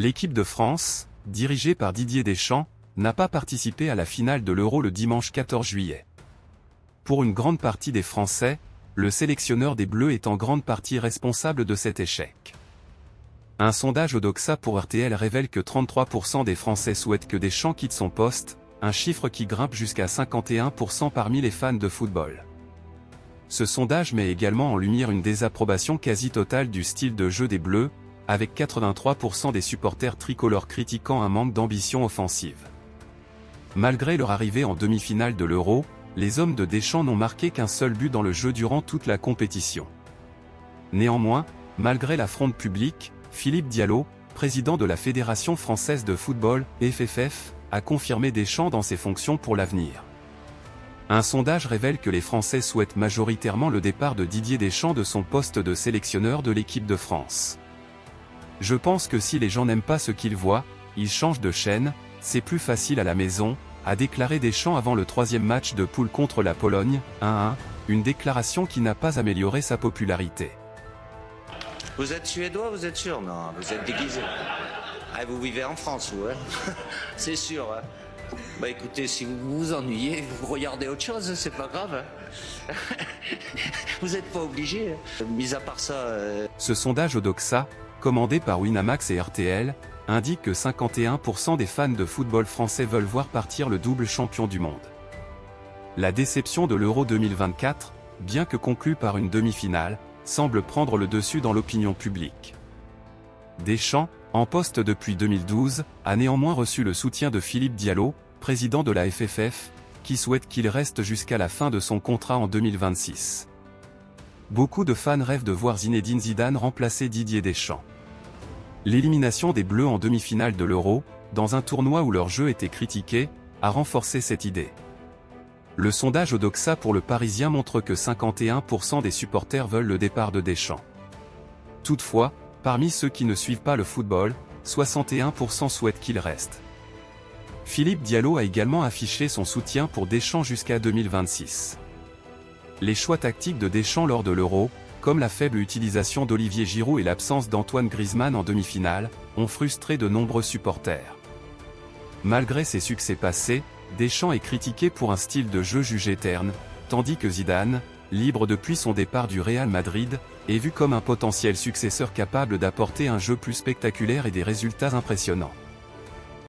L'équipe de France, dirigée par Didier Deschamps, n'a pas participé à la finale de l'Euro le dimanche 14 juillet. Pour une grande partie des Français, le sélectionneur des Bleus est en grande partie responsable de cet échec. Un sondage Odoxa pour RTL révèle que 33% des Français souhaitent que Deschamps quitte son poste, un chiffre qui grimpe jusqu'à 51% parmi les fans de football. Ce sondage met également en lumière une désapprobation quasi totale du style de jeu des Bleus, avec 83% des supporters tricolores critiquant un manque d'ambition offensive. Malgré leur arrivée en demi-finale de l'Euro, les hommes de Deschamps n'ont marqué qu'un seul but dans le jeu durant toute la compétition. Néanmoins, malgré la fronde publique, Philippe Diallo, président de la Fédération française de football, FFF, a confirmé Deschamps dans ses fonctions pour l'avenir. Un sondage révèle que les Français souhaitent majoritairement le départ de Didier Deschamps de son poste de sélectionneur de l'équipe de France. Je pense que si les gens n'aiment pas ce qu'ils voient, ils changent de chaîne, c'est plus facile à la maison, a déclaré Deschamps avant le troisième match de poule contre la Pologne, 1-1, une déclaration qui n'a pas amélioré sa popularité. Vous êtes suédois, vous êtes sûr? Non, vous êtes déguisé. Ah, vous vivez en France, vous, hein? C'est sûr, hein? Bah écoutez, si vous vous ennuyez, vous regardez autre chose, c'est pas grave, hein? Vous n'êtes pas obligé, hein? Mis à part ça... Ce sondage Odoxa, commandé par Winamax et RTL, indique que 51% des fans de football français veulent voir partir le double champion du monde. La déception de l'Euro 2024, bien que conclue par une demi-finale, semble prendre le dessus dans l'opinion publique. Deschamps, en poste depuis 2012, a néanmoins reçu le soutien de Philippe Diallo, président de la FFF, qui souhaite qu'il reste jusqu'à la fin de son contrat en 2026. Beaucoup de fans rêvent de voir Zinedine Zidane remplacer Didier Deschamps. L'élimination des Bleus en demi-finale de l'Euro, dans un tournoi où leur jeu était critiqué, a renforcé cette idée. Le sondage Odoxa pour le Parisien montre que 51% des supporters veulent le départ de Deschamps. Toutefois, parmi ceux qui ne suivent pas le football, 61% souhaitent qu'il reste. Philippe Diallo a également affiché son soutien pour Deschamps jusqu'à 2026. Les choix tactiques de Deschamps lors de l'Euro, comme la faible utilisation d'Olivier Giroud et l'absence d'Antoine Griezmann en demi-finale, ont frustré de nombreux supporters. Malgré ses succès passés, Deschamps est critiqué pour un style de jeu jugé terne, tandis que Zidane, libre depuis son départ du Real Madrid, est vu comme un potentiel successeur capable d'apporter un jeu plus spectaculaire et des résultats impressionnants.